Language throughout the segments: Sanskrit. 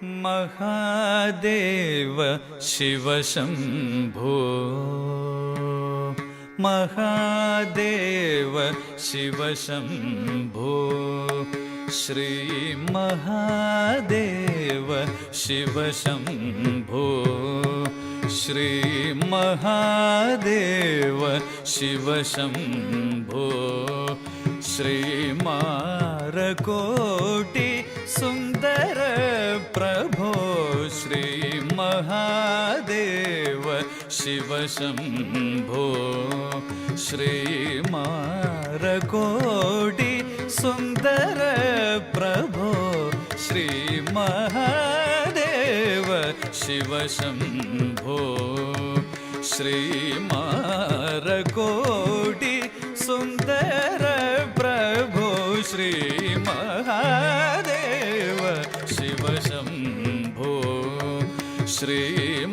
महादेव शिव शंभो महादेव शिव शंभो श्री महादेव शिव शंभो श्री महादेव शिव शंभो श्री मारकोटि सुंदर प्रभो श्री महादेव शिव शंभो श्री मारकोटि सुंदर प्रभो श्री महादेव शिव शंभो श्री मारकोटि सुंदर प्रभो श्री महादेव शिव शंभो श्री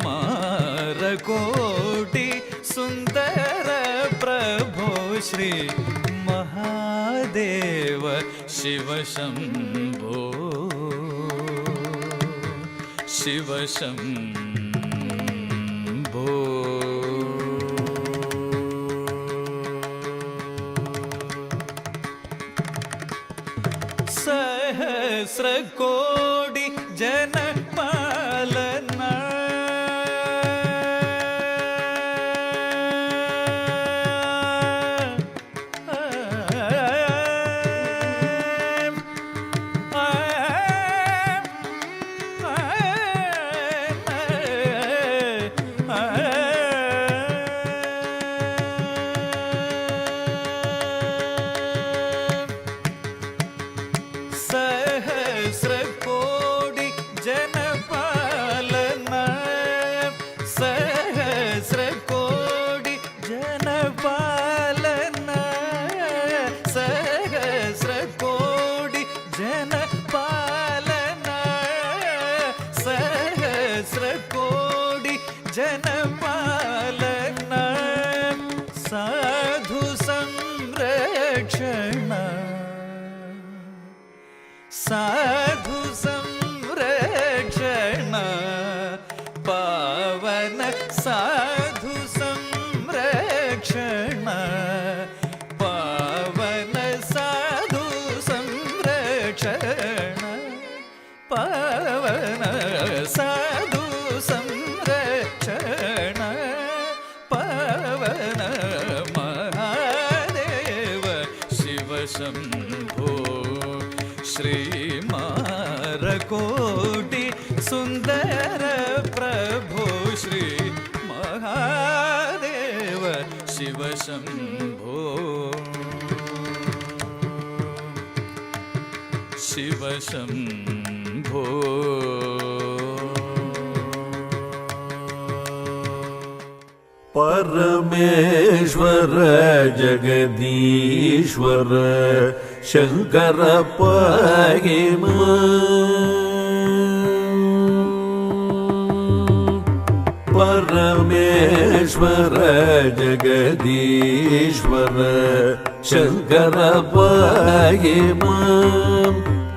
मारकोटि सुंदर प्रभो श्री महादेव शिव शंभो शिव शंभो सहस्र कोटि जन पालना सहस्र कोटि जन पालना सहस्र कोटि जन पालना सहस्र कोटि जन पालना सहस्र कोटि जन पालना साधु संरक्षण साधु संरक्षण पावन साधु संरक्षण पावन साधु संरक्षण पावन साधु संरक्षण पावन महादेव शिव शंभो श्री मारकोटि सुंदर प्रभो श्री महादेव शिव शंभो शिव शंभो परमेश्वर जगदीश्वर शंकर पाहि परमेश्वर जगदीश्वर शंकर पाहि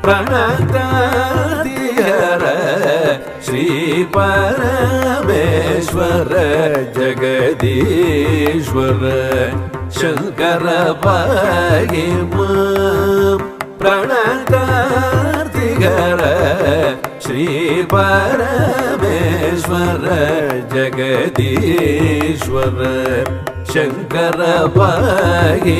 प्रणतादिहर श्री परमेश्वर जगदीश्वर शंकर पाहि प्रणतादिहर श्री परमेश्वर जगदीश्वर शंकर पाहि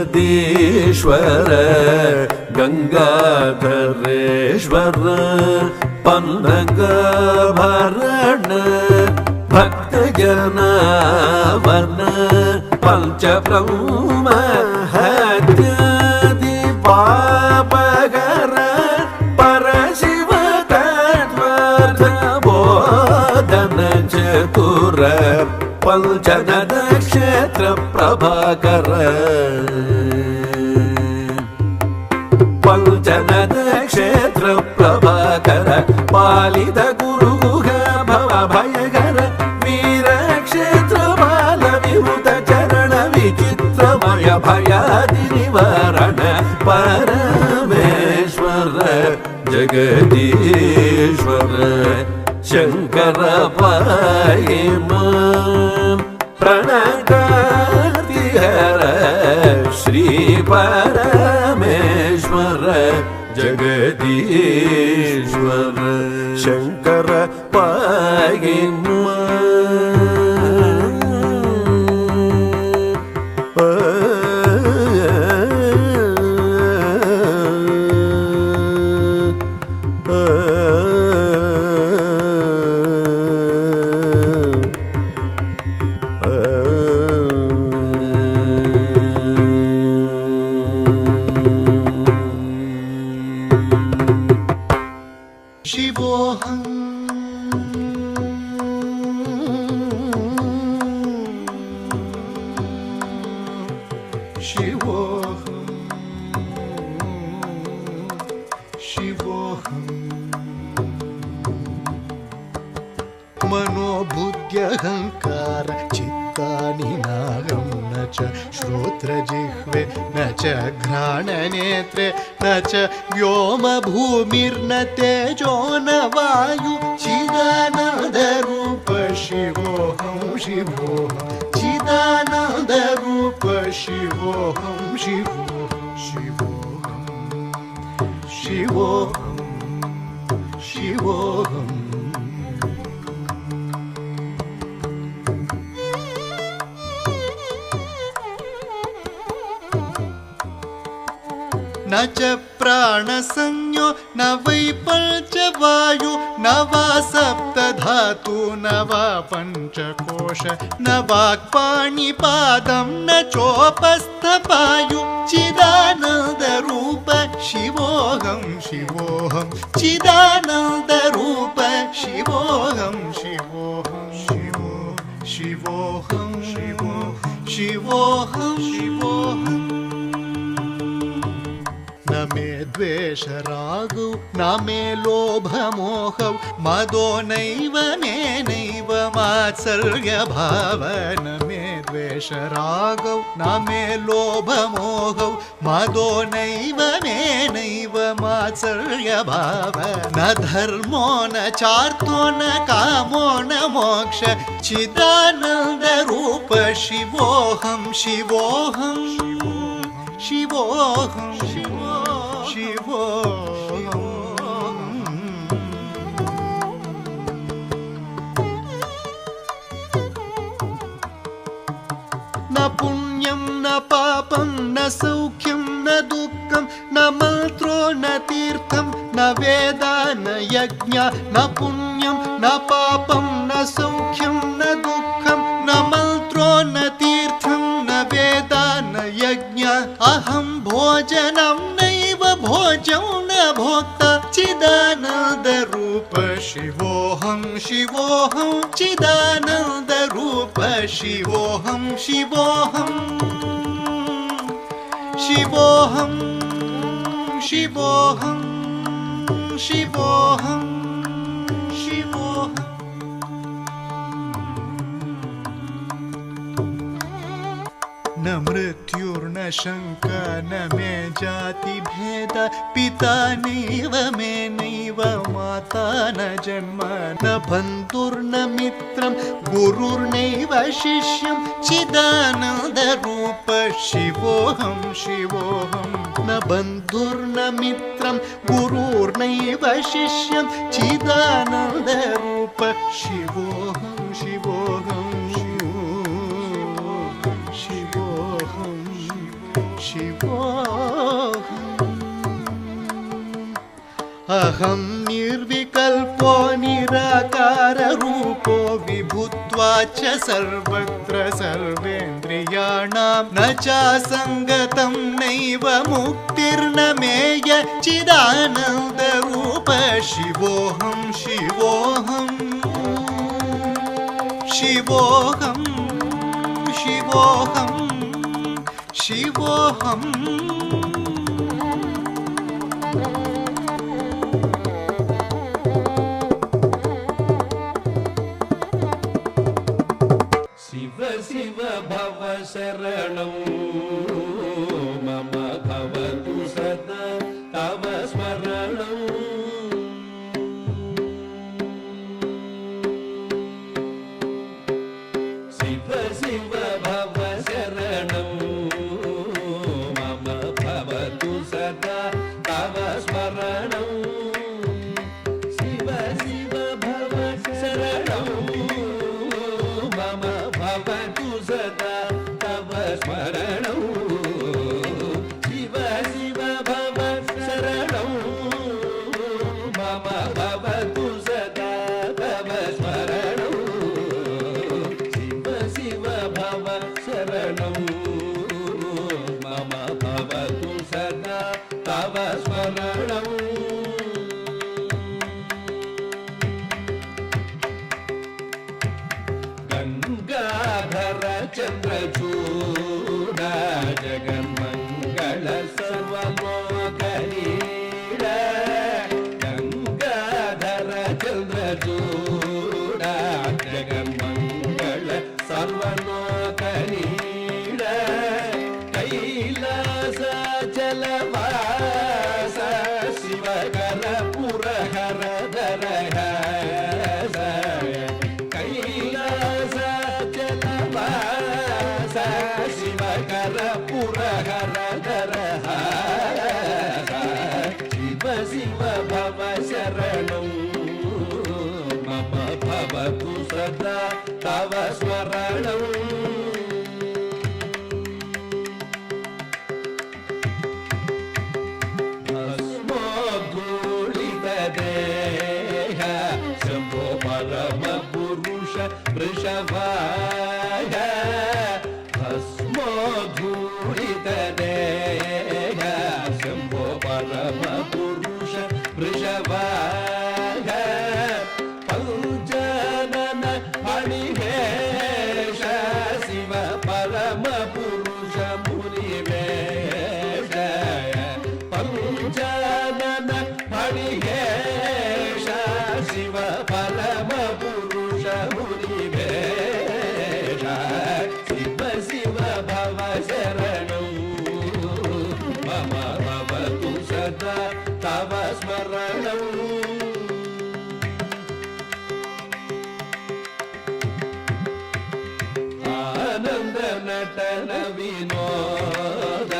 पंचनदीश्वर गंगाधरेश्वर पन्नगभरण भक्तजनावन पंचब्रह्म हत्यादि पापहर परशिव तत्त्वार्थ बोधन चतुर पंचनद क्षेत्र प्रभाकर पञ्चनद क्षेत्र प्रभाकर पालित गुरुगुह भव भयकर वीर क्षेत्र बाल विभूत चरण विचित्रमय भयादि निवारण परमेश्वर जगदीश्वर शंकर पाहि मां प्रणकार्तिहर श्री परमेश्वर जगदीश्वर शंकर पाहि मनोबुद्ध्यहंकार चित्तानि नागं न च श्रोत्रजिह्वे न च घ्राणनेत्रे न च व्योमभूमिर्न तेजो न वायु चिदानन्दरूप शिवोऽहं शिवोऽहं चिदानन्दरूप शिवोऽहं शिवोऽहं शिवोऽहं शिवोऽहं न च प्राणसंज्ञो न वै पञ्चवायु न वा सप्तधातु न वा पञ्चकोश न वाक्पाणिपादं न चोपस्थपायु चिदानन्दरूप शिवोऽहं शिवोऽहं चिदानन्दरूप शिवोऽहं शिवोऽहं शिवोऽहं शिवोऽहं शिवोऽहं न मे द्वेषरागौ न मे लोभमोहौ मदो नैव मेनैव मात्सर्यभाव न मे द्वेषरागौ न मे लोभमोहौ मदो नैव मेनैव मात्सर्यभाव न धर्मो न चार्थो न कामो न मोक्ष चिदानन्दरूप शिवोऽहं शिवोऽहं शिवोऽहं न पुण्यं न पापं न सौख्यं न दुःखं न मन्त्रो न तीर्थं न वेदा न यज्ञ न पुण्यं न पापं न सौख्यं न दुःखं न मन्त्रो न तीर्थं न वेदा न यज्ञ अहं भोजनं नैव भोजं न भोक्ता चिदानन्दरूप शिवोऽहं शिवोऽहं चिदानन्दरूप शिवोऽहं शिवोऽहं शिवोऽहं शिवोऽहं शिवोऽहं शिवोऽहं न मृत्युर्न शङ्का न मे जातिभेद पिता नैव मे नैव माता न जन्म न बन्धुर्न मित्रं गुरुर्नैव शिष्यं चिदानन्दरूप शिवोऽहं शिवोऽहं न बन्धुर्न मित्रं गुरुर्नैव शिष्यं चिदानन्दरूप शिवोऽहं शिवोऽहं अहं निर्विकल्पो निराकाररूपो विभुत्वा च सर्वत्र सर्वेन्द्रियाणां न चासङ्गतं नैव मुक्तिर्न मेय चिदानन्दरूप शिवोऽहं शिवोऽहं शिवोऽहं शिवोऽहं शिवोऽहं शिव शिव भव शरणं मम भवतु सदा तव स्मरणम् शिव शिव भव शरणं मम भवतु सदा तव स्मरणम् शिव शिव भव शरणं मम भवतु सदा तव स्मरणं शिव शिव भव शरणं मम भवतु सदा तव स्मरणं शिव शिव भव शरणं मम भवतु सदा तव स्मरणम् गंगाधर चंद्रचूड जगन्मंगल सर्वलोकनीड गंगाधर चंद्रचूड जगन्मंगल सर्वलोकनीड कैलास जलवास शिवकर पुरहर धरह कैलास जलवास शिवकर पुरहर धरह शिव शिव भव शरणं मम भवतु सदा तव स्मरणम् देह शंभो परम पुरुष वृषभाय भस्मोद्धूलित देह शंभो परम पुरुष वृषभाय पंचनन फणिवेश शिव परम पुरुष मुनिवेश पंचनन फणिवेश शिव परम पुरुष मुनिवेश शिव शिव भव शरणं मम भवतु सदा तव स्मरणम् आनंद नटन विनोद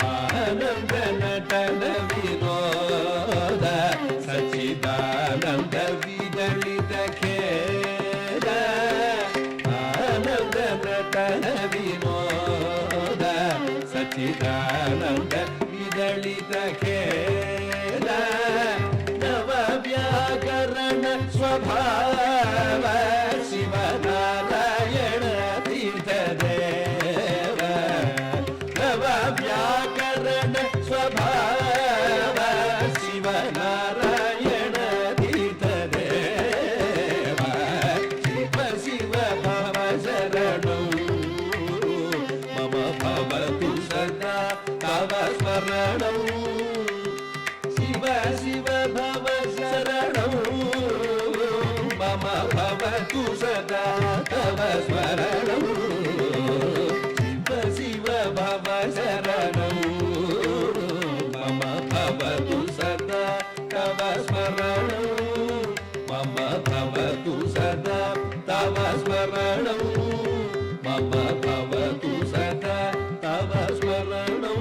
आनंद नटन विनोद सच्चिदानंद विदलित खेद आनंद नटन विनोद सच्चिदानंद विदलित खेद नव व्याकरण स्वभाव शिवनारायण तीर्थदेव नव व्याकरण स्वभाव शिवनारायण तीर्थदेव शिव शिव भव शरणं मम भवतु सदा तव स्मरणं शिव शिव भव शरणं मम भवतु सदा तव स्मरणं शिव शिव भव शरणं मम भवतु सदा तव स्मरणं मम भवतु सदा तव स्मरणं मम भवतु सदा तव स्मरणम्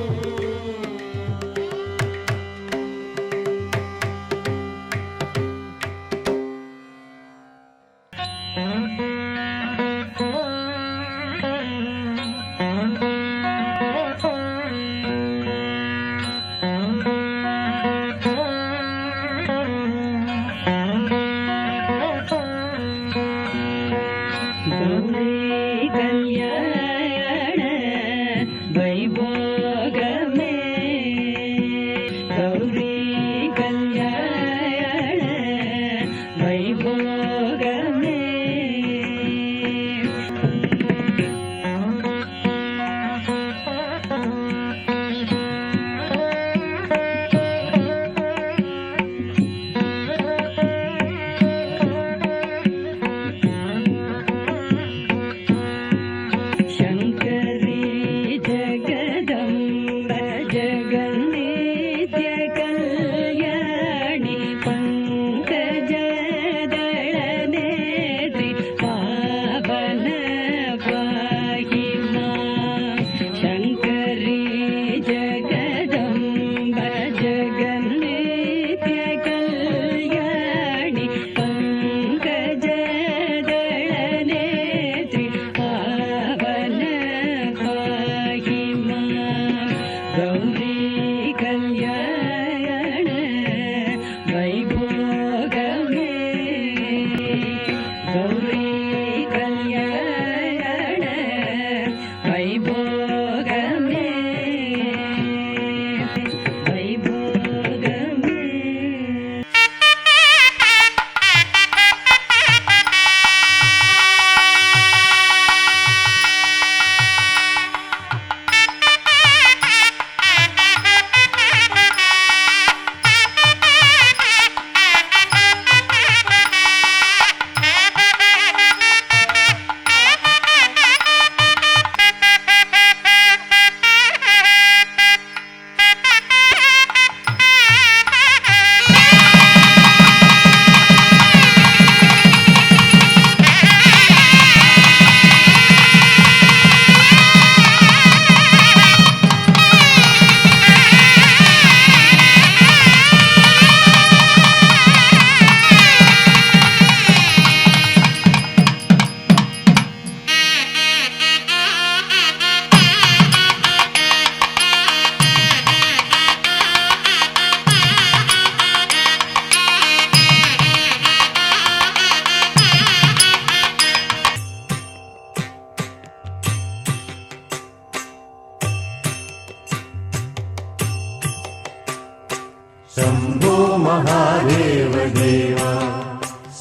महादेव देव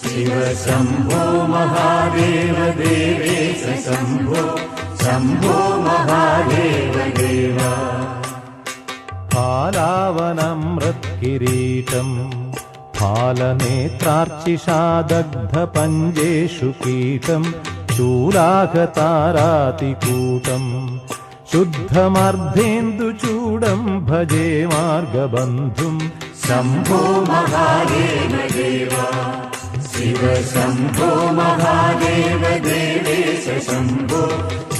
शिव शम्भो महादेव देवेश शम्भो शम्भो महादेव देव फालावनमृत्किरीटम् फालनेत्रार्चिषादग्धपञ्जेषु कीटम् शूलाकतारातिकूटम् शुद्धमर्धेन्दुचूडम् भजे मार्गबन्धुम् शम्भो महादेव देव शिव शम्भो महादेव देवेश शम्भो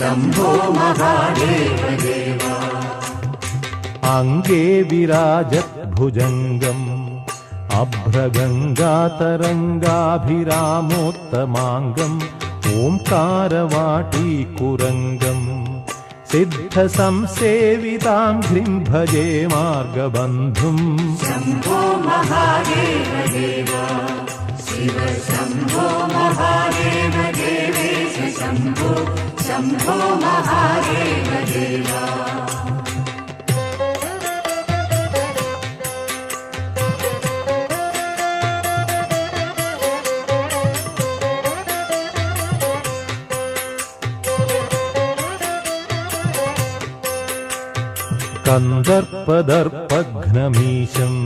शम्भो महादेव देव अङ्गे विराजत् भुजङ्गम् अभ्रगङ्गातरङ्गाभिरामोत्तमाङ्गम् ओङ्कारवाटीकुरङ्गम् सिद्धसंसेविताङ्घ्रिं भजे मार्गबन्धुम् शम्भो महादेव देव शिव शम्भो महादेव देवेश शम्भो शम्भो महादेव देव कन्दर्पदर्पघ्नमीशम्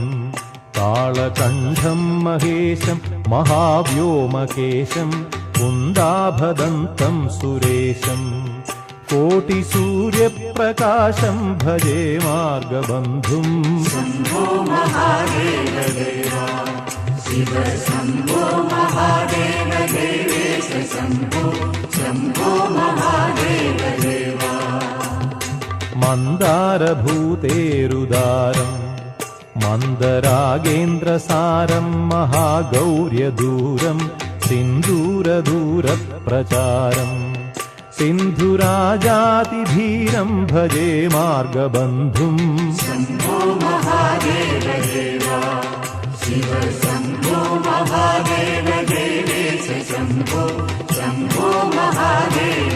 ताळकण्ठं महेशं महाव्योमकेशं कुन्दाभदन्तं सुरेशं कोटिसूर्यप्रकाशं भजे मार्गबन्धुम् शम्भो महादेव देव शिव शम्भो महादेव देवेश शम्भो शम्भो महादेव देव मन्दारभूतेरुदारम् मन्दरागेन्द्रसारं महागौर्यदूरं सिन्दूरदूरप्रचारम् सिन्धुराजातिधीरं भजे मार्गबन्धुम् शम्भो महादेव देव शिव शम्भो महादेव देवेश शम्भो शम्भो महादेव